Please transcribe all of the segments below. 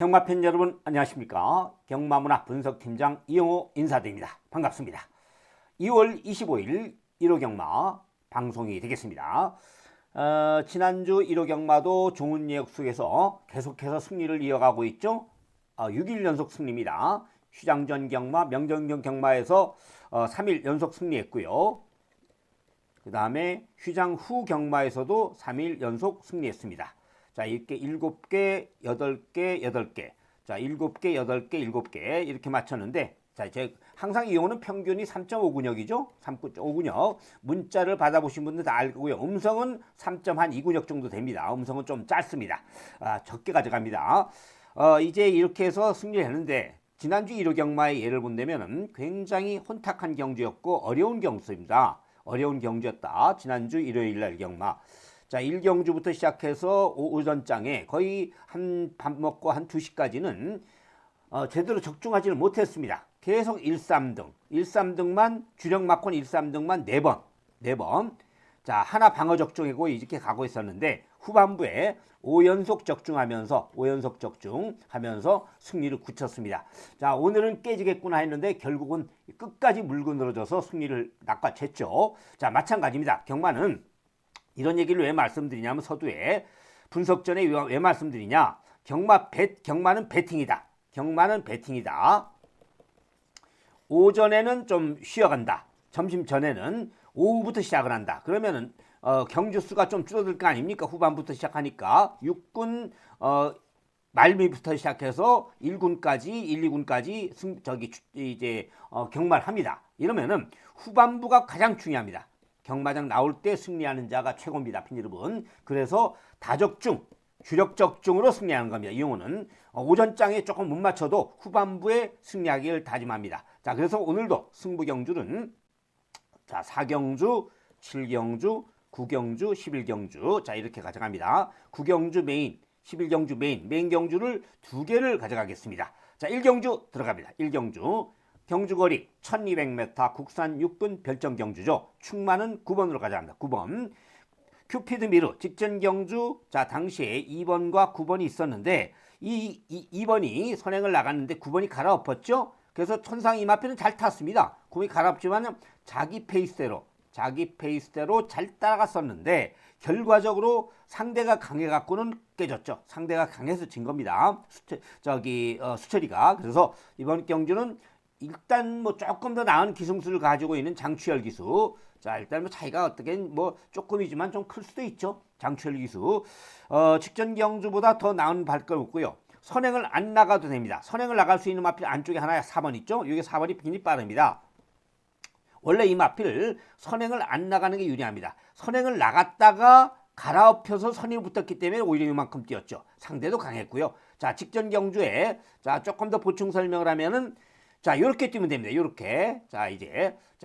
경마팬 여러분 안녕하십니까. 경마문화 분석팀장 이영호 인사드립니다. 반갑습니다. 2월 25일 1호 경마 방송이 되겠습니다. 지난주 1호 경마도 좋은 내역 속에서 계속해서 승리를 이어가고 있죠. 6일 연속 승리입니다. 휴장전 경마, 명정경 경마에서 3일 연속 승리했고요. 그 다음에 휴장 후 경마에서도 3일 연속 승리했습니다. 자, 이렇게 7개, 8개, 8개. 자, 7개, 8개, 7개. 이렇게 맞췄는데, 자, 항상 이용은 평균이 3.5근역이죠? 3.5근역. 문자를 받아보신 분들 다 알고요. 음성은 3.2근역 정도 됩니다. 음성은 좀 짧습니다. 적게 가져갑니다. 이제 이렇게 해서 승리를 했는데, 지난주 1호 경마의 예를 본다면 굉장히 혼탁한 경주였고, 어려운 경주입니다. 어려운 경주였다. 지난주 일요일 날 경마. 자, 1경주부터 시작해서 오전장에 거의 한 밥 먹고 한 2시까지는 제대로 적중하지를 못했습니다. 계속 1-3등, 1-3등만 주력 마콘 1-3등만 4번. 자, 하나 방어 적중이고 이렇게 가고 있었는데 후반부에 5연속 적중하면서 승리를 굳혔습니다. 자, 오늘은 깨지겠구나 했는데 결국은 끝까지 물고 늘어져서 승리를 낚아챘죠. 자, 마찬가지입니다. 경마는 이런 얘기를 왜 말씀드리냐면 서두에 분석 전에 왜 말씀드리냐. 경마는 배팅이다. 경마는 배팅이다. 오전에는 좀 쉬어간다. 점심 전에는 오후부터 시작을 한다. 그러면은 경주 수가 좀 줄어들 거 아닙니까? 후반부터 시작하니까 6군 말미부터 시작해서 1군까지 1, 2군까지 경마를 합니다. 이러면은 후반부가 가장 중요합니다. 경마장 나올 때 승리하는 자가 최고입니다. 팬 여러분. 그래서 다적중, 주력 적중으로 승리하는 겁니다. 이 용어는 오전장에 조금 못 맞춰도 후반부에 승리하기를 다짐합니다. 자, 그래서 오늘도 승부 경주는 자, 4경주, 7경주, 9경주, 11경주. 자, 이렇게 가져갑니다. 9경주 메인, 11경주 메인 경주를 2개를 가져가겠습니다. 자, 1경주 들어갑니다. 1경주. 경주거리 1200m 국산 6분 별정 경주죠. 충만은 9번으로 가져갑니다. 9번. 큐피드 미르 직전 경주. 자, 당시에 2번과 9번이 있었는데 2번이 선행을 나갔는데 9번이 갈아엎었죠. 그래서 천상 이마표는 잘 탔습니다. 9번이 갈아엎지만 자기 페이스대로 잘 따라갔었는데 결과적으로 상대가 강해갖고는 깨졌죠. 상대가 강해서 진 겁니다. 수철이가. 그래서 이번 경주는 일단 뭐 조금 더 나은 기승수를 가지고 있는 장추열 기수. 자, 일단 뭐 차이가 어떻게 뭐 조금이지만 좀 클 수도 있죠. 장추열 기수. 직전 경주보다 더 나은 발걸음 없고요. 선행을 안 나가도 됩니다. 선행을 나갈 수 있는 마필 안쪽에 하나 4번 있죠. 여기 4번이 굉장히 빠릅니다. 원래 이 마필 선행을 안 나가는 게 유리합니다. 선행을 나갔다가 갈아엎혀서 선이 붙었기 때문에 오히려 이만큼 뛰었죠. 상대도 강했고요. 자, 직전 경주에 자, 조금 더 보충 설명을 하면은 자, 요렇게 뛰면 됩니다. 요렇게. 자,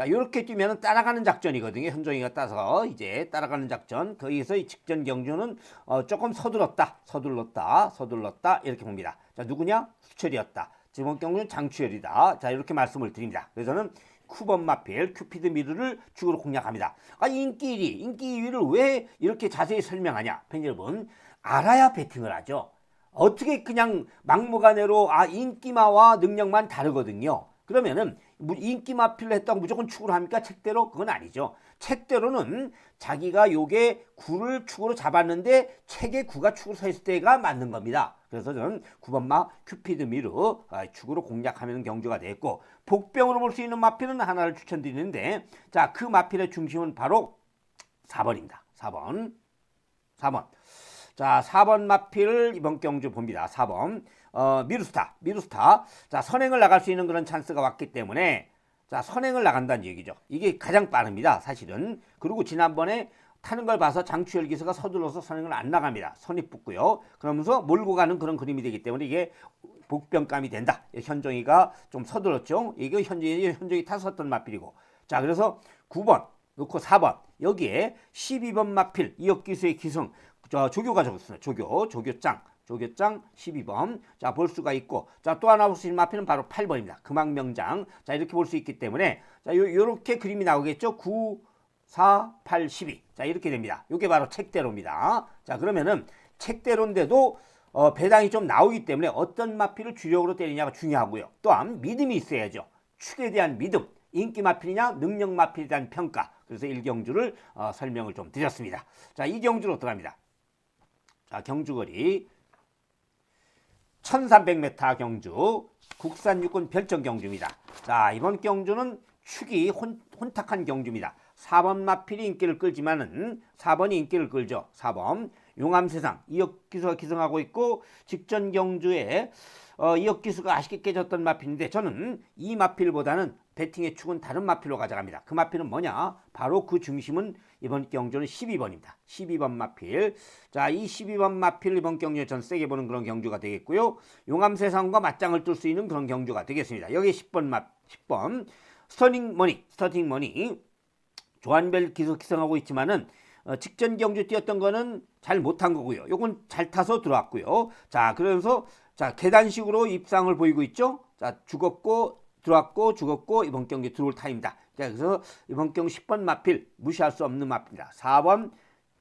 요렇게 뛰면은 따라가는 작전이거든요. 현종이가 따서 이제 따라가는 작전. 거기서 이 직전 경주는 조금 서둘렀다. 이렇게 봅니다. 자, 누구냐? 수철이었다. 이번 경주는 장추열이다. 자, 이렇게 말씀을 드립니다. 그래서 저는 9번 마필 큐피드 미르를 축으로 공략합니다. 인기 2위를 왜 이렇게 자세히 설명하냐? 팬 여러분, 알아야 배팅을 하죠. 어떻게 그냥 막무가내로 인기마와 능력만 다르거든요. 그러면은 인기마필을 했다고 무조건 축으로 합니까? 책대로? 그건 아니죠. 책대로는 자기가 요게 9를 축으로 잡았는데 책에 9가 축으로 서 있을 때가 맞는 겁니다. 그래서 저는 9번마 큐피드 미르 축으로 공략하면 경주가 됐고, 복병으로 볼 수 있는 마필은 하나를 추천드리는데, 자, 그 마필의 중심은 바로 4번입니다. 4번. 자, 4번 마필을 이번 경주 봅니다. 4번. 미루스타. 자, 선행을 나갈 수 있는 그런 찬스가 왔기 때문에, 자, 선행을 나간다는 얘기죠. 이게 가장 빠릅니다. 사실은. 그리고 지난번에 타는 걸 봐서 장추열 기수가 서둘러서 선행을 안 나갑니다. 선이 붙고요. 그러면서 몰고 가는 그런 그림이 되기 때문에 이게 복병감이 된다. 현종이가 좀 서둘렀죠. 이게 현종이 탔었던 마필이고. 자, 그래서 9번 놓고 4번. 여기에 12번 마필 이혁기수의 기승. 조교가 적었습니다. 조교짱 12번. 자, 볼 수가 있고, 자, 또 하나 볼 수 있는 마필은 바로 8번입니다. 금왕명장. 자, 이렇게 볼 수 있기 때문에, 자, 요렇게 그림이 나오겠죠. 9, 4, 8, 12. 자, 이렇게 됩니다. 이게 바로 책대로입니다. 자, 그러면은 책대로인데도 배당이 좀 나오기 때문에 어떤 마필을 주력으로 때리냐가 중요하고요. 또한 믿음이 있어야죠. 축에 대한 믿음, 인기 마필이냐 능력 마필에 대한 평가. 그래서 1경주를 설명을 좀 드렸습니다. 자, 2경주로 들어갑니다. 자, 경주거리 1300m 경주 국산 육군 별정 경주입니다. 자, 이번 경주는 축이 혼탁한 경주입니다. 4번 마필이 인기를 끌지만은 4번이 인기를 끌죠. 4번 용암세상 이혁기수가 기승하고 있고 직전 경주에 이혁기수가 아쉽게 깨졌던 마필인데 저는 이 마필보다는 배팅의 축은 다른 마필로 가져갑니다. 그 마필은 뭐냐? 바로 그 중심은 이번 경주는 12번입니다. 12번 마필. 자, 이 12번 마필 이번 경주에 전 세게 보는 그런 경주가 되겠고요. 용암세상과 맞짱을 뜰 수 있는 그런 경주가 되겠습니다. 여기 10번 스터팅 머니 조한별 기승하고 있지만은 직전 경주 뛰었던 거는 잘 못한 거고요. 요건 잘 타서 들어왔고요. 자, 그러면서 자, 계단식으로 입상을 보이고 있죠. 자, 죽었고 들어왔고 죽었고 이번 경기 들어올 타입니다. 자, 그래서 이번 경기 10번 마필 무시할 수 없는 마필입니다. 4번,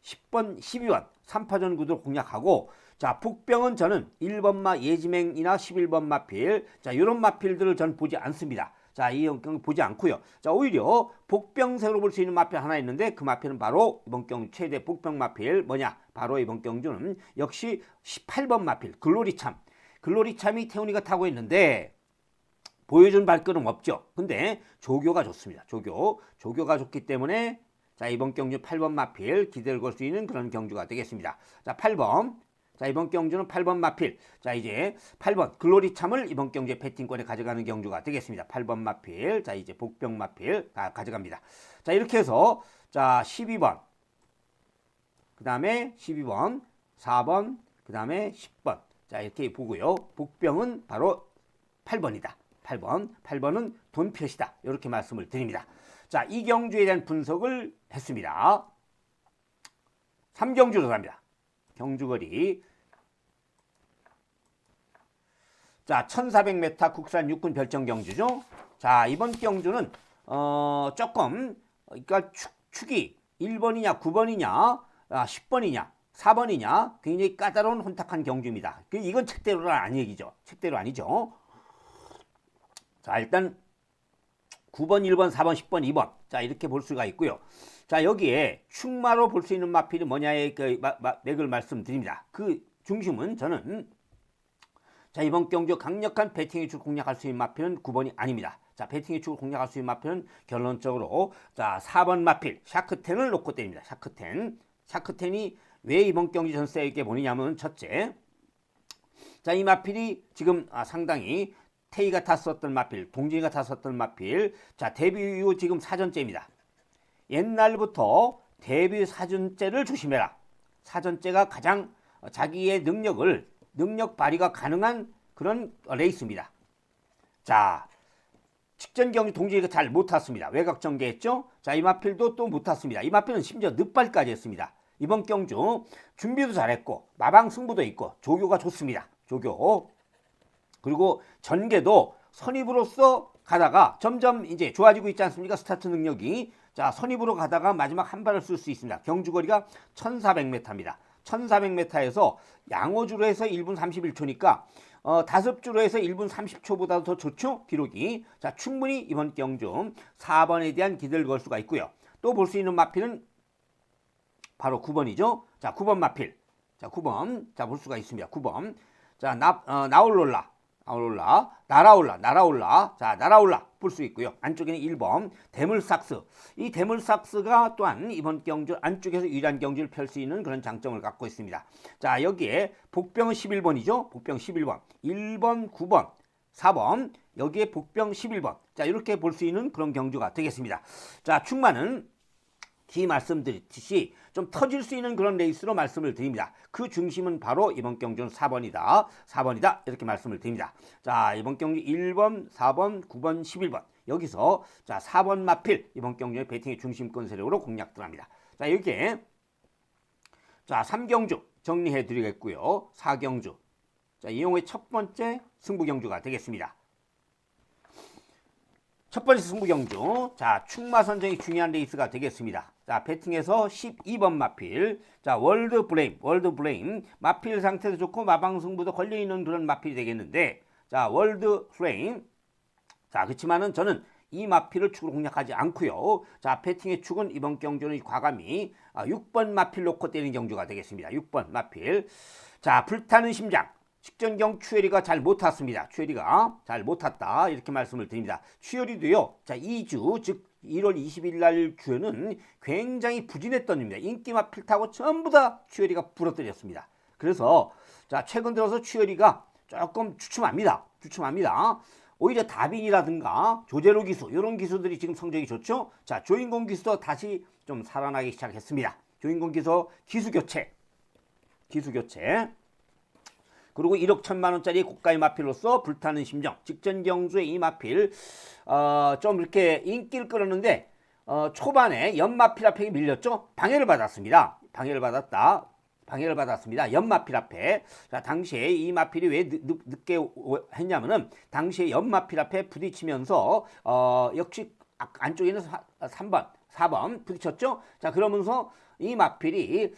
10번, 12번 3파전 구도를 공략하고 자, 복병은 저는 1번 마 예지맹이나 11번 마필 자, 이런 마필들을 전 보지 않습니다. 자, 이 경기 보지 않고요. 자, 오히려 복병색으로 볼 수 있는 마필 하나 있는데 그 마필은 바로 이번 경주 최대 복병 마필 뭐냐? 바로 이번 경주는 역시 18번 마필 글로리참이 태훈이가 타고 있는데 보여준 발걸음 없죠. 근데 조교가 좋습니다. 조교가 좋기 때문에 자, 이번 경주 8번 마필 기대를 걸 수 있는 그런 경주가 되겠습니다. 자, 8번. 자, 이번 경주는 8번 마필. 자, 이제 8번 글로리참을 이번 경주에 배팅권에 가져가는 경주가 되겠습니다. 8번 마필. 자, 이제 복병 마필 가져갑니다. 자, 이렇게 해서 자, 12번. 그다음에 12번, 4번, 그다음에 10번. 자, 이렇게 보고요. 복병은 바로 8번이다. 8번은 돈표시다. 이렇게 말씀을 드립니다. 자, 이 경주에 대한 분석을 했습니다. 3경주로 갑니다. 경주거리 자, 1400m 국산 육군 별정 경주죠. 자, 이번 경주는 조금 그러니까 축이 1번이냐 9번이냐 10번이냐 4번이냐 굉장히 까다로운 혼탁한 경주입니다. 이건 책대로는 아닌 얘기죠. 책대로 아니죠. 자, 일단 9번, 1번, 4번, 10번, 2번 자, 이렇게 볼 수가 있고요. 자, 여기에 축마로 볼 수 있는 마필이 뭐냐의 그 맥을 말씀드립니다. 그 중심은 저는 자, 이번 경주 강력한 배팅의 축을 공략할 수 있는 마필은 9번이 아닙니다. 자, 배팅의 축을 공략할 수 있는 마필은 결론적으로 자, 4번 마필 샤크텐을 놓고 때립니다. 샤크텐이 왜 이번 경주 전세에게 보느냐면 첫째, 자, 이 마필이 지금 상당히 태희가 탔었던 마필, 동진이가 탔었던 마필. 자, 데뷔 이후 지금 4전째입니다. 옛날부터 데뷔 4전째를 조심해라. 4전째가 가장 자기의 능력 발휘가 가능한 그런 레이스입니다. 자, 직전 경기 동진이가 잘 못 탔습니다. 외곽 전개했죠. 자, 이 마필도 또 못 탔습니다. 이 마필은 심지어 늑발까지 했습니다. 이번 경주 준비도 잘했고 마방 승부도 있고 조교가 좋습니다. 조교. 그리고 전개도 선입으로서 가다가 점점 이제 좋아지고 있지 않습니까? 스타트 능력이. 자, 선입으로 가다가 마지막 한 발을 쓸 수 있습니다. 경주거리가 1400m입니다. 1400m에서 양호주로 해서 1분 31초니까 다섯주로 해서 1분 30초보다도 더 좋죠? 기록이. 자, 충분히 이번 경주 4번에 대한 기대를 걸 수가 있고요. 또 볼 수 있는 마필은 바로 9번이죠. 자, 9번 마필. 자, 9번. 자, 볼 수가 있습니다. 9번. 자, 나올라. 자, 날아올라 볼 수 있고요. 안쪽에는 1번 대물삭스. 이 대물삭스가 또한 이번 경주 안쪽에서 유리한 경주를 펼 수 있는 그런 장점을 갖고 있습니다. 자, 여기에 복병은 11번이죠. 복병 11번. 1번, 9번, 4번. 여기에 복병 11번. 자, 이렇게 볼 수 있는 그런 경주가 되겠습니다. 자, 충만은 기 말씀드렸듯이 좀 터질 수 있는 그런 레이스로 말씀을 드립니다. 그 중심은 바로 이번 경주는 4번이다. 이렇게 말씀을 드립니다. 자, 이번 경주 1번, 4번, 9번, 11번. 여기서 자, 4번 마필 이번 경주의 배팅의 중심권 세력으로 공략 들어갑니다. 자, 여기에 자, 3경주 정리해 드리겠고요. 4경주. 자, 이용의 첫 번째 승부 경주가 되겠습니다. 첫 번째 승부 경주. 자, 축마 선정이 중요한 레이스가 되겠습니다. 자, 자, 배팅에서 12번 마필. 자, 월드 블레임. 마필 상태도 좋고 마방승부도 걸려있는 그런 마필이 되겠는데, 자, 월드 플레임. 자, 그렇지만은 저는 이 마필을 축으로 공략하지 않고요. 자, 배팅의 축은 이번 경주는 과감히 6번 마필 놓고 때리는 경주가 되겠습니다. 6번 마필. 자, 불타는 심장. 직전경 추열이가 잘 못 탔습니다. 추열이가 잘 못 탔다. 이렇게 말씀을 드립니다. 추열이도요. 자, 2주, 즉 1월 20일 날 주에는 굉장히 부진했던 입니다. 인기 마필 타고 전부 다 추열이가 부러뜨렸습니다. 그래서 자, 최근 들어서 추열이가 조금 주춤합니다. 오히려 다빈이라든가 조제로 기수 이런 기수들이 지금 성적이 좋죠. 자, 조인공 기수도 다시 좀 살아나기 시작했습니다. 조인공 기수 교체. 그리고 1억 1천만 원짜리 고가의 마필로서 불타는 심정. 직전 경주의 이 마필 좀 이렇게 인기를 끌었는데 초반에 연마필 앞에 밀렸죠. 방해를 받았습니다. 연마필 앞에. 자, 당시에 이 마필이 왜 늦게 했냐면은 당시에 연마필 앞에 부딪히면서 역시 안쪽에는 3번, 4번 부딪혔죠. 자, 그러면서 이 마필이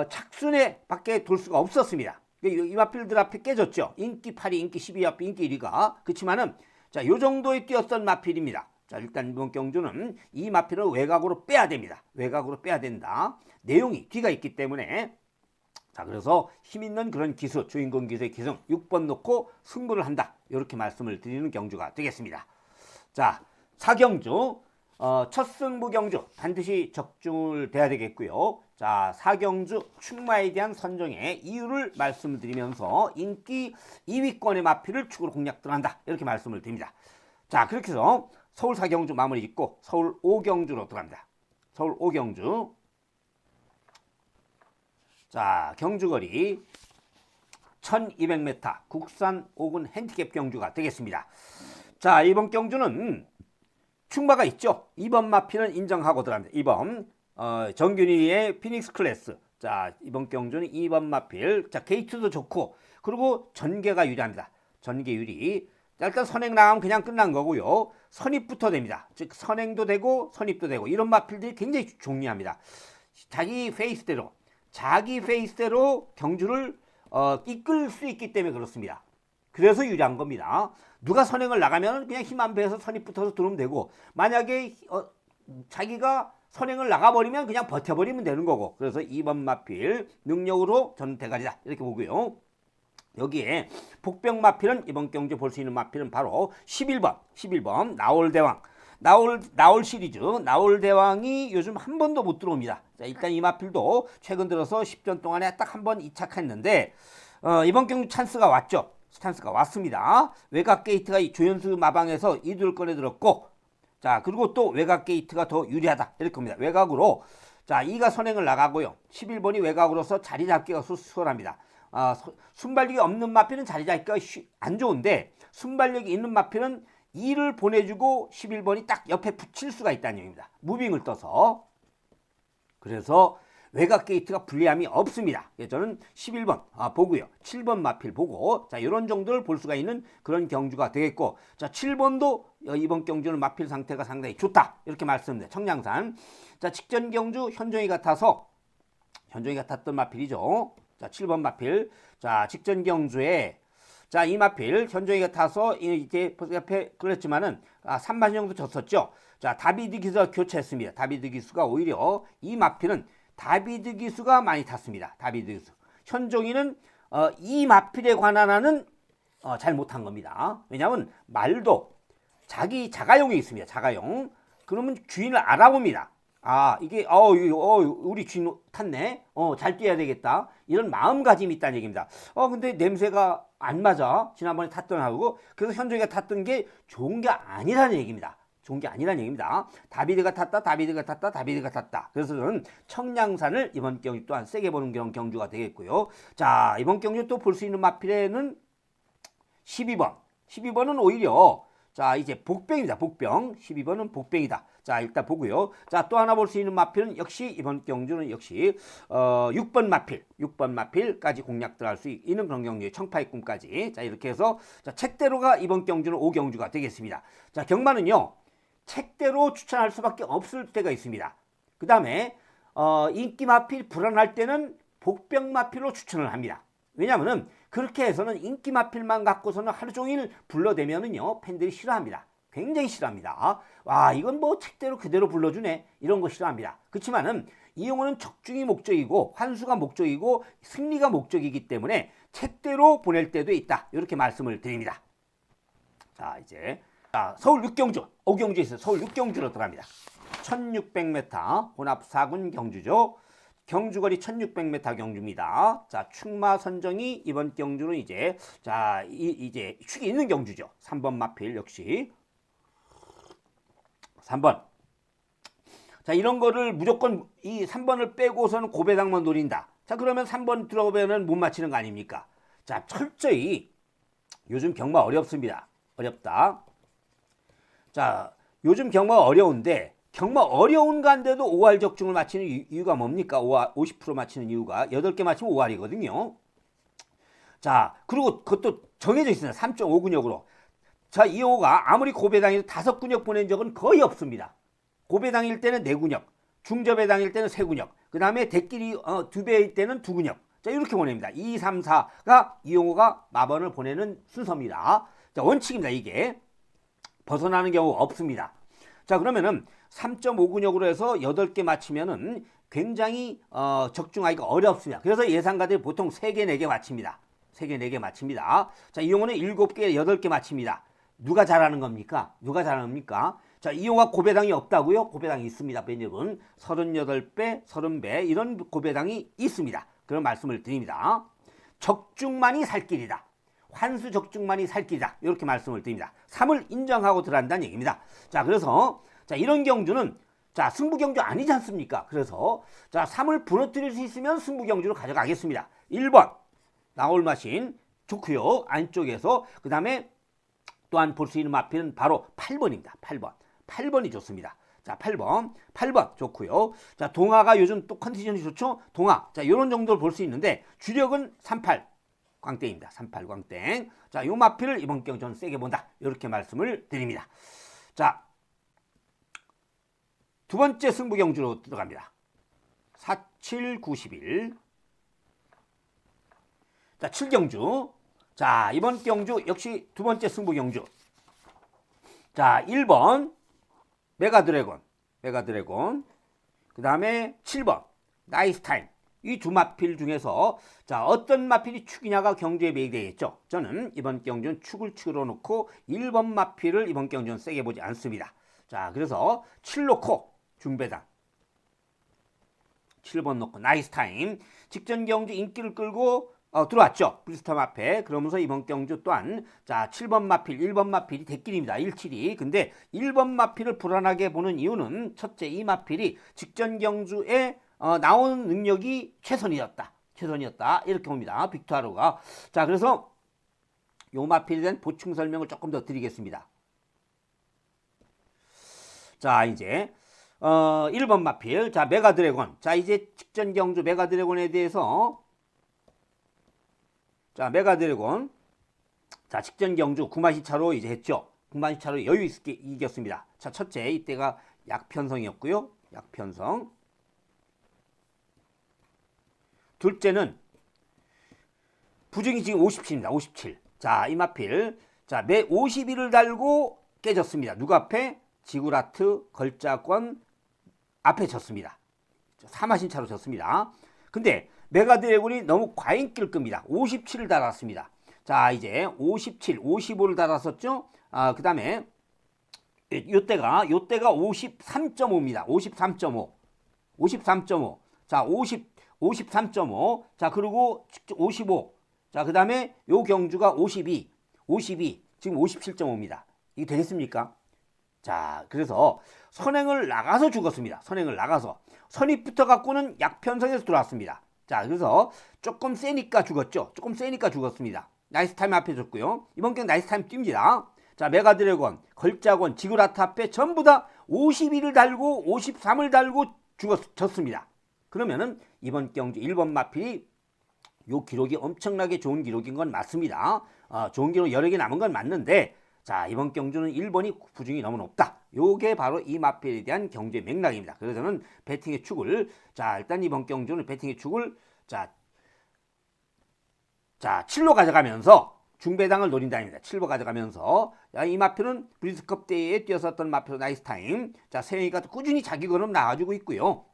착순에 밖에 돌 수가 없었습니다. 이 마필들 앞에 깨졌죠. 인기 8위, 인기 12위 앞에 인기 1위가. 그렇지만은 자, 요 정도에 뛰었던 마필입니다. 자, 일단 이번 경주는 이 마필을 외곽으로 빼야 됩니다. 외곽으로 빼야 된다. 내용이 뒤가 있기 때문에. 자, 그래서 힘있는 그런 기수, 주인공 기수의 기승 6번 놓고 승부를 한다. 이렇게 말씀을 드리는 경주가 되겠습니다. 자, 4경주 첫 승부 경주 반드시 적중을 돼야 되겠고요. 자, 4경주 출마에 대한 선정의 이유를 말씀을 드리면서 인기 2위권의 마필을 축으로 공략 들어간다. 이렇게 말씀을 드립니다. 자, 그렇게 해서 서울 4경주 마무리 짓고 서울 5경주로 들어갑니다. 서울 5경주. 자, 경주거리 1200m 국산 5군 핸디캡 경주가 되겠습니다. 자, 이번 경주는 충마가 있죠. 2번 마필은 인정하고 들어갑니다. 2번 정균이의 피닉스 클래스. 자, 이번 경주는 2번 마필. 자, 게이트도 좋고 그리고 전개가 유리합니다. 전개 유리. 자, 일단 선행 나가면 그냥 끝난 거고요. 선입부터 됩니다. 즉 선행도 되고 선입도 되고 이런 마필들이 굉장히 중요합니다. 자기 페이스대로 경주를 이끌 수 있기 때문에 그렇습니다. 그래서 유리한 겁니다. 누가 선행을 나가면 그냥 힘 안 배워서 선입부터서 들어오면 되고, 만약에 자기가 선행을 나가버리면 그냥 버텨버리면 되는 거고. 그래서 2번 마필 능력으로 저는 대가리다 이렇게 보고요. 여기에 복병 마필은 이번 경주 볼 수 있는 마필은 바로 11번 나올대왕. 나올 시리즈 나올대왕이 요즘 한 번도 못 들어옵니다. 자, 일단 이 마필도 최근 들어서 10전 동안에 딱 한 번 이착했는데 이번 경주 찬스가 왔죠. 찬스가 왔습니다. 외곽 게이트가 조연수 마방에서 이둘 꺼내들었고, 자, 그리고 또 외곽 게이트가 더 유리하다 이렇게 봅니다. 외곽으로. 자, 2가 선행을 나가고요. 11번이 외곽으로서 자리 잡기가 수월합니다. 순발력이 없는 마필은 자리 잡기가 안 좋은데, 순발력이 있는 마필은 2를 보내주고 11번이 딱 옆에 붙일 수가 있다는 얘기입니다. 무빙을 떠서. 그래서 외곽 게이트가 불리함이 없습니다. 저는 11번 보고요. 7번 마필 보고, 자, 이런 정도를 볼 수가 있는 그런 경주가 되겠고, 자, 7번도 이번 경주는 마필 상태가 상당히 좋다 이렇게 말씀드립니다. 청량산. 자, 직전 경주 현종이 같았던 마필이죠. 자, 7번 마필. 자, 직전 경주에 자, 이 마필 현종이가 타서 이제 옆에 그랬지만은 3만 정도 졌었죠. 자, 다비드 기수가 교체했습니다. 다비드 기수가 오히려 이 마필은 다비드 기수가 많이 탔습니다. 다비드 기수. 현종이는 이 마필에 관한 한은 잘 못한 겁니다. 왜냐하면 말도 자기 자가용이 있습니다. 자가용. 그러면 주인을 알아봅니다. 이게 우리 주인 탔네. 잘 뛰어야 되겠다. 이런 마음가짐이 있다는 얘기입니다. 근데 냄새가 안 맞아. 지난번에 탔던 하고. 그래서 현종이가 탔던 게 좋은 게 아니라는 얘기입니다. 다비드가 탔다. 그래서 저는 청량산을 이번 경주 또한 세게 보는 그런 경주가 되겠고요. 자, 이번 경주 또 볼 수 있는 마필에는 12번. 12번은 오히려 자, 이제 복병입니다. 복병. 12번은 복병이다. 자, 일단 보고요. 자, 또 하나 볼 수 있는 마필은 역시 이번 경주는 역시 6번 마필까지 공략 들어갈 수 있는 그런 경주의 청파의 꿈까지. 자, 이렇게 해서 자, 책대로가 이번 경주는 5경주가 되겠습니다. 자, 경마는요. 책대로 추천할 수밖에 없을 때가 있습니다. 그 다음에 인기 마필 불안할 때는 복병 마필로 추천을 합니다. 왜냐하면 그렇게 해서는 인기 마필만 갖고서는 하루 종일 불러대면은요 팬들이 싫어합니다. 굉장히 싫어합니다. 와, 이건 뭐 책대로 그대로 불러주네, 이런 거 싫어합니다. 그렇지만은 이 용어는 적중이 목적이고 환수가 목적이고 승리가 목적이기 때문에 책대로 보낼 때도 있다, 이렇게 말씀을 드립니다. 자, 이제 서울 육경주, 오경주에 있어요. 서울 육경주로 들어갑니다. 1600m 혼합 4군 경주죠. 경주거리 1600m 경주입니다. 자, 축마 선정이 이번 경주는 이제 이제 축이 있는 경주죠. 3번 마필 역시 3번. 자, 이런 거를 무조건 이 3번을 빼고서는 고배당만 노린다. 자, 그러면 3번 들어오면은 못 맞히는 거 아닙니까? 자, 철저히 요즘 경마 어렵습니다. 어렵다. 자, 요즘 경마 어려운데 경마 어려운 간데도 5할 적중을 맞히는 이유가 뭡니까? 50% 맞히는 이유가 8개 맞히면 5할이거든요. 자, 그리고 그것도 정해져 있습니다. 3.5근역으로. 자, 이 용어가 아무리 고배당에도 5근역 보낸 적은 거의 없습니다. 고배당일 때는 4근역, 중저배당일 때는 3근역, 그 다음에 대끼리 2배일 때는 2근역. 자, 이렇게 보냅니다. 2, 3, 4가 이 용어가 마번을 보내는 순서입니다. 자, 원칙입니다. 이게 벗어나는 경우가 없습니다. 자, 그러면은 3.5근역으로 해서 8개 맞히면은 굉장히 적중하기가 어렵습니다. 그래서 예상가들이 보통 3개, 4개 맞춥니다. 3개, 4개 맞춥니다. 자, 이 용어는 7개, 8개 맞춥니다. 누가 잘하는 겁니까? 누가 잘하는 겁니까? 자, 이 용어 고배당이 없다고요? 고배당이 있습니다. 여러분, 38배, 30배 이런 고배당이 있습니다. 그런 말씀을 드립니다. 적중만이 살 길이다. 환수 적중만이 살 길이다. 이렇게 말씀을 드립니다. 3을 인정하고 들어간다는 얘기입니다. 자, 그래서 자, 이런 경주는 자, 승부 경주 아니지 않습니까? 그래서 자, 3을 부러뜨릴 수 있으면 승부 경주로 가져가겠습니다. 1번 나올 마신 좋고요. 안쪽에서 그 다음에 또한 볼 수 있는 마필은 바로 8번입니다. 8번. 8번이 좋습니다. 자, 8번 좋고요. 자, 동화가 요즘 또 컨디션이 좋죠? 동화. 자, 요런 정도를 볼 수 있는데 주력은 38 광땡입니다. 38 광땡. 자, 요 마필을 이번 경기 저는 세게 본다. 이렇게 말씀을 드립니다. 자, 두 번째 승부 경주로 들어갑니다. 47, 91. 자, 7경주. 자, 이번 경주 역시 두 번째 승부 경주. 자, 1번 메가드래곤. 그 다음에 7번 나이스타임. 이 두 마필 중에서 자, 어떤 마필이 축이냐가 경주에 매이 되겠죠. 저는 이번 경주는 축을 치러 놓고 1번 마필을 이번 경주는 세게 보지 않습니다. 자, 그래서 7 놓고 중배당 7번 놓고 나이스타임. 직전 경주 인기를 끌고 들어왔죠. 브리스텀 앞에. 그러면서 이번 경주 또한 자, 7번 마필, 1번 마필이 대길입니다. 172. 근데 1번 마필을 불안하게 보는 이유는 첫째, 이 마필이 직전 경주에 나오는 능력이 최선이었다. 이렇게 봅니다. 빅토르가. 자, 그래서 요 마필에 대한 보충 설명을 조금 더 드리겠습니다. 자, 이제 1번 마필. 자, 메가드래곤. 자, 이제 직전 경주 메가드래곤에 대해서 자, 메가드래곤. 자, 직전 경주 9마시 차로 이제 했죠. 9마시 차로 여유 있게 이겼습니다. 자, 첫째, 이때가 약편성이었고요. 약편성. 둘째는 부정이 지금 57입니다. 57. 자, 이 마필. 자, 매 51을 달고 깨졌습니다. 누구 앞에? 지구라트 걸자권 앞에 졌습니다. 3마신 차로 졌습니다. 근데 메가드래곤이 너무 과잉기를 끕니다. 57을 달았습니다. 자, 이제 57, 55를 달았었죠. 그 다음에 요때가 53.5입니다. 53.5. 자, 53.5. 자, 그리고 55. 자, 그 다음에 요 경주가 52. 지금 57.5입니다. 이게 되겠습니까? 자, 그래서 선행을 나가서 죽었습니다. 선행을 나가서. 선입부터 갖고는 약편성에서 들어왔습니다. 자, 그래서 조금 세니까 죽었죠. 조금 세니까 죽었습니다. 나이스타임 앞에 졌고요. 이번 경기 나이스타임 뜁니다. 자, 메가드래곤, 걸자곤, 지구라트 앞에 전부 다 52를 달고 53을 달고 졌습니다. 그러면은 이번 경주 1번 마필이 요 기록이 엄청나게 좋은 기록인 건 맞습니다. 좋은 기록 여러 개 남은 건 맞는데 자, 이번 경주는 1번이 부중이 너무 높다. 요게 바로 이 마필에 대한 경주의 맥락입니다. 그래서 저는 배팅의 축을, 자, 일단 이번 경주는 배팅의 축을, 자, 7로 가져가면서 중배당을 노린다입니다. 7로 가져가면서, 이 마표는 브리스컵 대회에 뛰었었던 마표 나이스 타임. 자, 세영이가 꾸준히 자기 걸음 나와주고 있고요.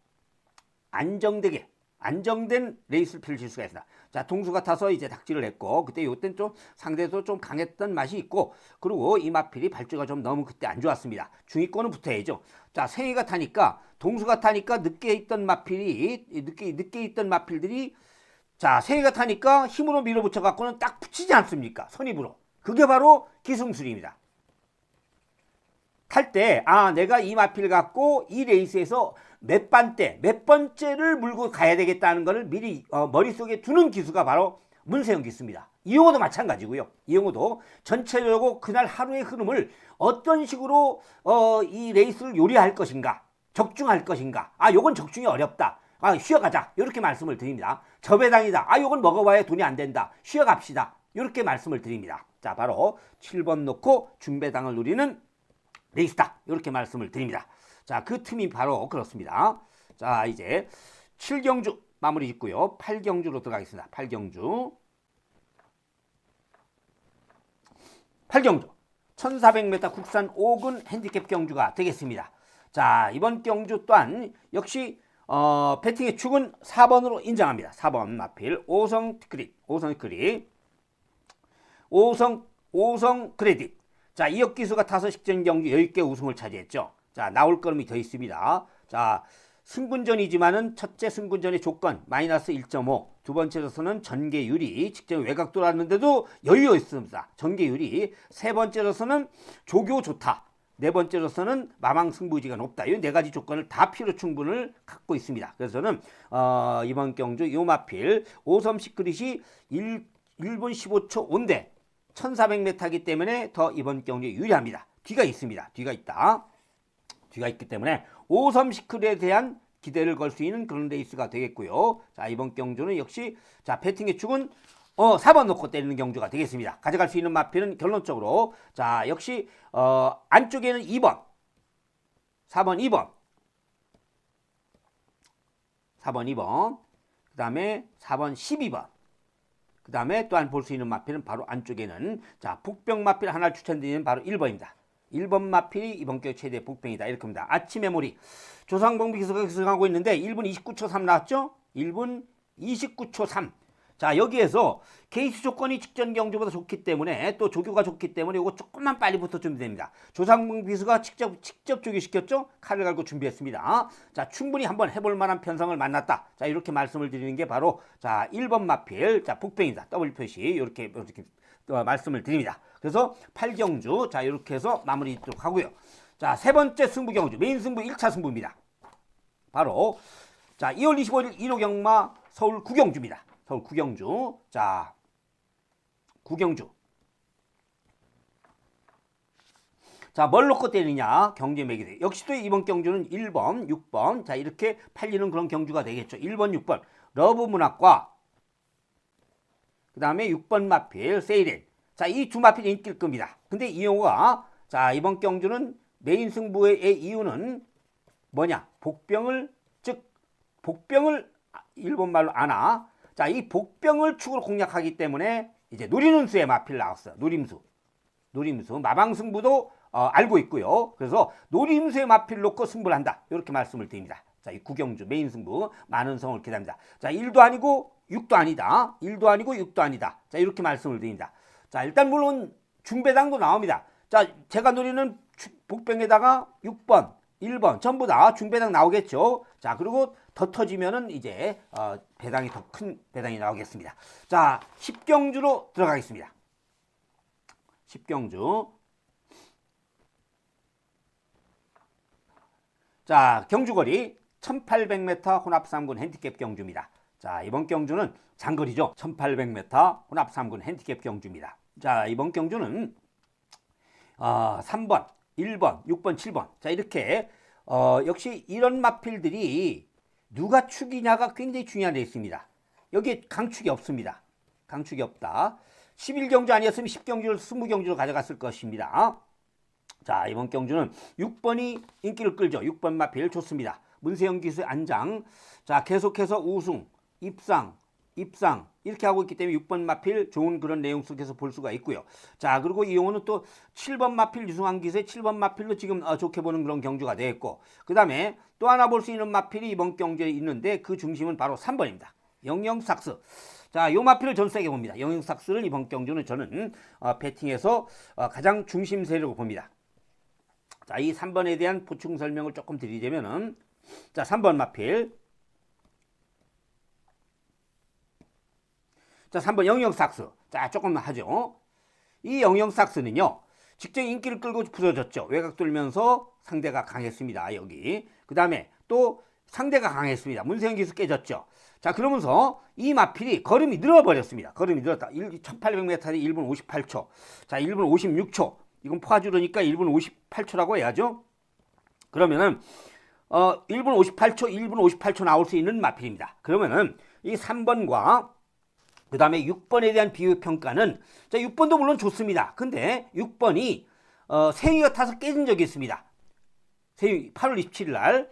안정된 레이스를 펼칠 수가 있습니다. 자, 동수가 타서 이제 닥질을 했고, 그때 요때는 좀 상대에서 좀 강했던 맛이 있고, 그리고 이 마필이 발주가 좀 너무 그때 안 좋았습니다. 중위권은 붙어야죠. 자, 세영이가 타니까, 동수가 타니까 늦게 있던 마필들이 자, 세이가 타니까 힘으로 밀어붙여 갖고는 딱 붙이지 않습니까? 선입으로. 그게 바로 기승술입니다. 탈 때, 내가 이 마필 갖고 이 레이스에서 몇 번째를 물고 가야 되겠다는 것을 미리 머릿속에 두는 기수가 바로 문세영 기수입니다. 이용호도 마찬가지고요. 이용호도 전체적으로 그날 하루의 흐름을 어떤 식으로 이 레이스를 요리할 것인가, 적중할 것인가. 요건 적중이 어렵다. 쉬어가자. 이렇게 말씀을 드립니다. 저배당이다. 요건 먹어봐야 돈이 안 된다. 쉬어갑시다. 이렇게 말씀을 드립니다. 자, 바로 7번 놓고 중배당을 누리는 레이스다. 이렇게 말씀을 드립니다. 자, 그 틈이 바로 그렇습니다. 자, 이제 7경주 마무리 짓고요. 8경주로 들어가겠습니다. 8경주 1400m 국산 5군 핸디캡 경주가 되겠습니다. 자, 이번 경주 또한 역시 배팅의 축은 4번으로 인정합니다. 4번 마필 오성 크레딧. 자, 이혁 기수가 타서 식전 경주 10개 우승을 차지했죠. 자, 나올 걸음이 더 있습니다. 자, 승분전이지만은 첫째 승분전의 조건 마이너스 1.5, 두 번째로서는 전개 유리, 직전 외곽 돌았는데도 여유 있습니다. 전개 유리. 세 번째로서는 조교 좋다. 네 번째로서는 마망승부지가 높다. 이 네 가지 조건을 다 필요 충분을 갖고 있습니다. 그래서 저는 이번 경주 요마필 오섬 시크릿이 1분 15초 온대 1400m이기 때문에 더 이번 경주에 유리합니다. 뒤가 있습니다. 뒤가 있기 때문에 오섬 시크릿에 대한 기대를 걸 수 있는 그런 레이스가 되겠고요. 자, 이번 경주는 역시 자, 배팅의 축은 4번 놓고 때리는 경주가 되겠습니다. 가져갈 수 있는 마필은 결론적으로 자, 역시 안쪽에는 2번 4번 2번 그 다음에 4번 12번 그 다음에 또한 볼 수 있는 마필은 바로 안쪽에는 자, 복병 마필 하나 추천드리는 바로 1번입니다. 1번 마필이 이번 경기 최대 복병이다. 이렇게 합니다. 아침 메모리 조상봉비 기수가 기승하고 있는데 1분 29초 3 나왔죠? 1분 29초 3. 자, 여기에서 케이스 조건이 직전 경주보다 좋기 때문에 또 조교가 좋기 때문에 이거 조금만 빨리 붙어 준비됩니다. 조상봉 비수가 직접 조교시켰죠? 칼을 갈고 준비했습니다. 자, 충분히 한번 해볼 만한 편성을 만났다. 자, 이렇게 말씀을 드리는 게 바로 자, 1번 마필 자, 복병이다. 더블 표시 이렇게 말씀을 드립니다. 그래서 8경주 자, 이렇게 해서 마무리 짓도록 하고요. 자, 세 번째 승부 경주 메인 승부 1차 승부입니다. 바로 자, 2월 25일 1호 경마 서울 구경주입니다. 서울 구경주. 자, 구경주. 자, 뭘 놓고 때리냐? 경주의 매기대. 역시 또 이번 경주는 1번, 6번. 자, 이렇게 팔리는 그런 경주가 되겠죠. 1번, 6번. 러브 문학과 그 다음에 6번 마필, 세이렌. 자, 이 두 마필이 인기일 겁니다. 근데 이용호가 자, 이번 경주는 메인 승부의 이유는 뭐냐? 복병을 일본 말로 아나. 자, 이 복병을 축으로 공략하기 때문에 이제 누리는수의 마필 나왔어요. 누림수. 마방승부도 알고 있고요. 그래서 누림수의 마필 놓고 승부를 한다. 이렇게 말씀을 드립니다. 자, 이 구경주 메인 승부 많은 성을 기대합니다. 자, 1도 아니고 6도 아니다. 1도 아니고 6도 아니다. 자, 이렇게 말씀을 드립니다. 자, 일단 물론 중배당도 나옵니다. 자, 제가 노리는 복병에다가 6번, 1번 전부 다 중배당 나오겠죠. 자, 그리고 더 터지면은 이제 배당이 더 큰 배당이 나오겠습니다. 자, 10경주로 들어가겠습니다. 10경주. 자, 경주거리 1800m 혼합 3군 핸디캡 경주입니다. 자, 이번 경주는 장거리죠. 1800m 혼합 3군 핸디캡 경주입니다. 자, 이번 경주는 3번, 1번, 6번, 7번. 자, 이렇게 역시 이런 마필들이 누가 축이냐가 굉장히 중요한 데 있습니다. 여기에 강축이 없습니다. 강축이 없다. 11경주 아니었으면 10경주를 20경주로 가져갔을 것입니다. 자, 이번 경주는 6번이 인기를 끌죠. 6번 마필 좋습니다. 문세영 기수의 안장. 자, 계속해서 우승, 입상 이렇게 하고 있기 때문에 6번 마필 좋은 그런 내용 속에서 볼 수가 있고요. 자, 그리고 이 용어는 또 7번 마필 유승환 기수의 7번 마필로 지금 좋게 보는 그런 경주가 되었고, 그 다음에 또 하나 볼 수 있는 마필이 이번 경주에 있는데 그 중심은 바로 3번입니다. 영영삭스. 자, 요 마필을 전 세게 봅니다. 영영삭스를 이번 경주는 저는 배팅에서 가장 중심 세력으로 봅니다. 자, 이 3번에 대한 보충 설명을 조금 드리자면은, 자, 3번 마필. 자, 3번 영영삭스. 자, 조금 하죠. 이 영영삭스는요, 직접 인기를 끌고 부서졌죠. 외곽 돌면서 상대가 강했습니다. 여기. 그 다음에 또 상대가 강했습니다. 문세영 기수 깨졌죠. 자, 그러면서 이 마필이 걸음이 늘어버렸습니다. 걸음이 늘었다. 1800m에 1분 58초. 자, 1분 56초. 이건 포화주로니까 1분 58초라고 해야죠. 그러면은 1분 58초, 1분 58초 나올 수 있는 마필입니다. 그러면은 이 3번과 그 다음에 6번에 대한 비교 평가는, 자, 6번도 물론 좋습니다. 근데 6번이 세위가 타서 깨진 적이 있습니다. 세위 8월 27일 날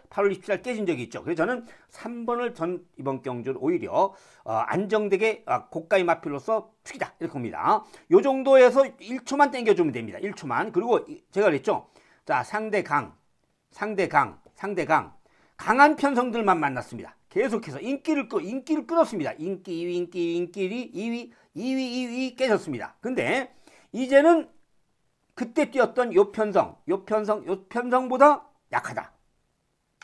깨진 적이 있죠. 그래서 저는 3번을 전 이번 경주를 오히려 안정되게 고가의 마필로서 투기다 이렇게 봅니다. 요 정도에서 1초만 당겨주면 됩니다. 1초만. 그리고 제가 그랬죠. 자, 상대 강 강한 편성들만 만났습니다. 계속해서 인기를 끌었습니다. 인기 2위 깨졌습니다. 근데 이제는 그때 뛰었던 요 편성보다 약하다.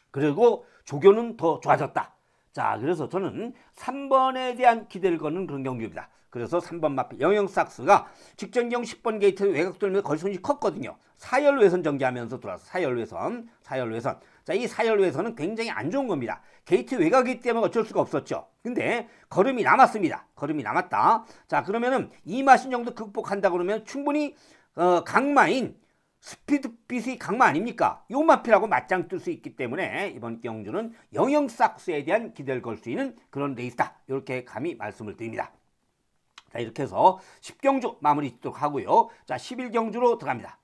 그리고 조교는 더 좋아졌다. 자, 그래서 저는 3번에 대한 기대를 거는 그런 경기입니다. 그래서 3번 마필 영영삭스가 직전경 10번 게이트 외곽 돌면서 거의 손이 컸거든요. 사열외선 전개하면서 들어와서 사열외선. 자, 이 사열외선은 굉장히 안 좋은 겁니다. 게이트 외곽이기 때문에 어쩔 수가 없었죠. 근데 걸음이 남았습니다. 걸음이 남았다. 자, 그러면은 이 마신 정도 극복한다 그러면 충분히 강마인 스피드빛이 강마 아닙니까? 요 마필하고 맞짱 뜰 수 있기 때문에 이번 경주는 영영삭스에 대한 기대를 걸 수 있는 그런 레이스다. 이렇게 감히 말씀을 드립니다. 자, 이렇게 해서 10경주 마무리 짓도록 하고요. 자, 11경주로 들어갑니다.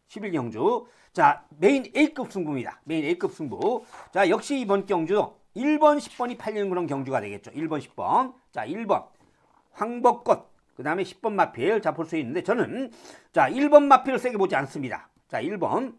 11경주. 자, 메인 A급 승부입니다. 메인 A급 승부. 자, 역시 이번 경주도 1번, 10번이 팔리는 그런 경주가 되겠죠. 1번, 10번. 자, 1번 황벚꽃. 그 다음에 10번 마필. 자, 볼 수 있는데 저는 자, 1번 마필을 세게 보지 않습니다. 자, 1번.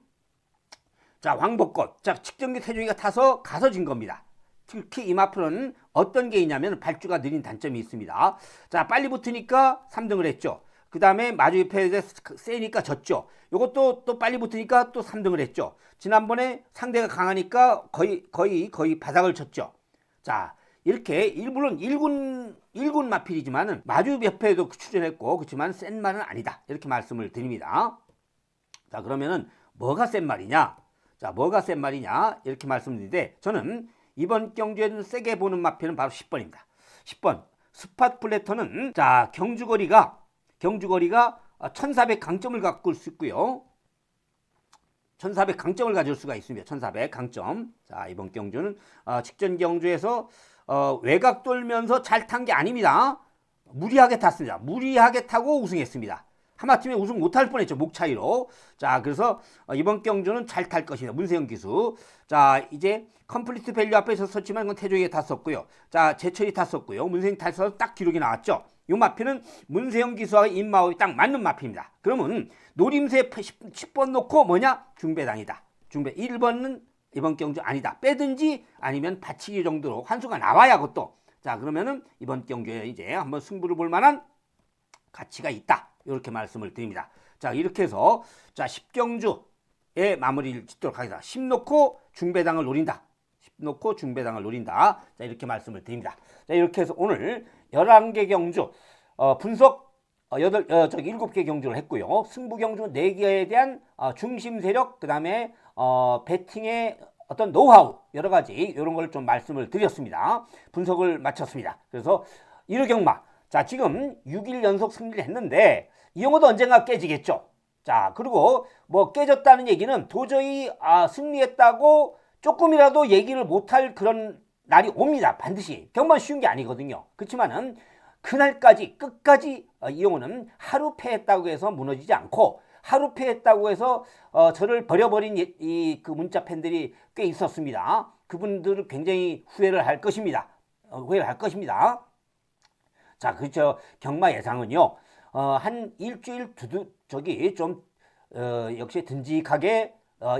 자, 황벚꽃. 자, 측정기 태종이가 타서 가서 진 겁니다. 특히 이 마필은 어떤 게 있냐면 발주가 느린 단점이 있습니다. 자, 빨리 붙으니까 3등을 했죠. 그 다음에 마주 옆에 세니까 졌죠. 요것도 또 빨리 붙으니까 또 3등을 했죠. 지난번에 상대가 강하니까 거의 바닥을 쳤죠. 자, 이렇게 물론 1군 마필이지만은 마주 옆에도 출전했고, 그렇지만 센 말은 아니다. 이렇게 말씀을 드립니다. 자, 그러면은 뭐가 센 말이냐? 자, 뭐가 센 말이냐? 이렇게 말씀드리는데 저는 이번 경주에는 세게 보는 마필은 바로 10번입니다. 10번 스팟 플래터는 자, 경주거리가 1400 강점을 갖고 올 수 있고요. 1400 강점을 가질 수가 있습니다. 1400 강점. 자, 이번 경주는 직전 경주에서 외곽 돌면서 잘 탄 게 아닙니다. 무리하게 탔습니다. 무리하게 타고 우승했습니다. 하마터면 우승 못할 뻔했죠. 목 차이로. 자, 그래서 이번 경주는 잘 탈 것입니다. 문세영 기수. 자, 이제 컴플리트 밸류 앞에 섰지만 이건 태종이 탔었고요. 자, 제철이 탔었고요. 문세영 타서 딱 기록이 나왔죠. 이 마피는 문세영 기수와 임마오이 딱 맞는 마피입니다. 그러면 노림새 10번 놓고 뭐냐? 중배당이다. 중배 1번은 이번 경주 아니다. 빼든지 아니면 받치기 정도로 환수가 나와야 그것도. 자, 그러면은 이번 경주에 이제 한번 승부를 볼 만한 가치가 있다. 이렇게 말씀을 드립니다. 자, 이렇게 해서 자, 10경주의 마무리를 짓도록 하겠습니다. 10 놓고 중배당을 노린다. 10 놓고 중배당을 노린다. 자, 이렇게 말씀을 드립니다. 자, 이렇게 해서 오늘 11개 경주 분석 7개 경주를 했고요. 승부 경주 4개에 대한 중심 세력, 그다음에 배팅의 어떤 노하우 여러 가지 이런 걸 좀 말씀을 드렸습니다. 분석을 마쳤습니다. 그래서 1호 경마. 자, 지금 6일 연속 승리를 했는데 이 경우도 언젠가 깨지겠죠. 자, 그리고 뭐 깨졌다는 얘기는 도저히 승리했다고 조금이라도 얘기를 못할 그런 날이 옵니다. 반드시. 경마는 쉬운 게 아니거든요. 그렇지만은 그날까지 끝까지 이용호는 하루 패했다고 해서 무너지지 않고, 하루 패했다고 해서 저를 버려버린 그 문자 팬들이 꽤 있었습니다. 그분들은 굉장히 후회를 할 것입니다. 자, 그렇죠. 경마 예상은요, 한 일주일 역시 듬직하게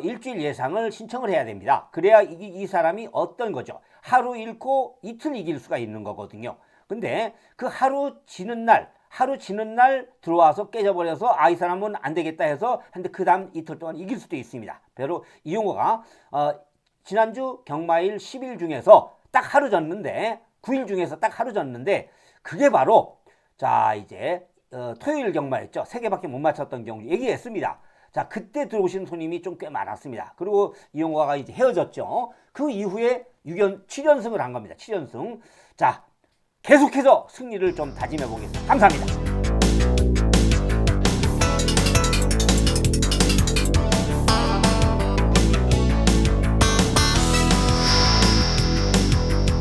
일주일 예상을 신청을 해야 됩니다. 그래야 이 사람이 어떤 거죠? 하루 잃고 이틀 이길 수가 있는 거거든요. 근데 그 하루 지는 날 들어와서 깨져버려서 이 사람은 안 되겠다 해서 근데 그 다음 이틀 동안 이길 수도 있습니다. 바로 이용호가 지난주 경마일 10일 중에서 딱 하루 졌는데, 9일 중에서 딱 하루 졌는데, 그게 바로 자 이제 토요일 경마였죠. 3개밖에 못 맞췄던 경우 얘기했습니다. 자, 그때 들어오신 손님이 좀 꽤 많았습니다. 그리고 이용호가 이제 헤어졌죠. 그 이후에 7연승을 한 겁니다. 7연승. 자, 계속해서 승리를 좀 다짐해 보겠습니다. 감사합니다.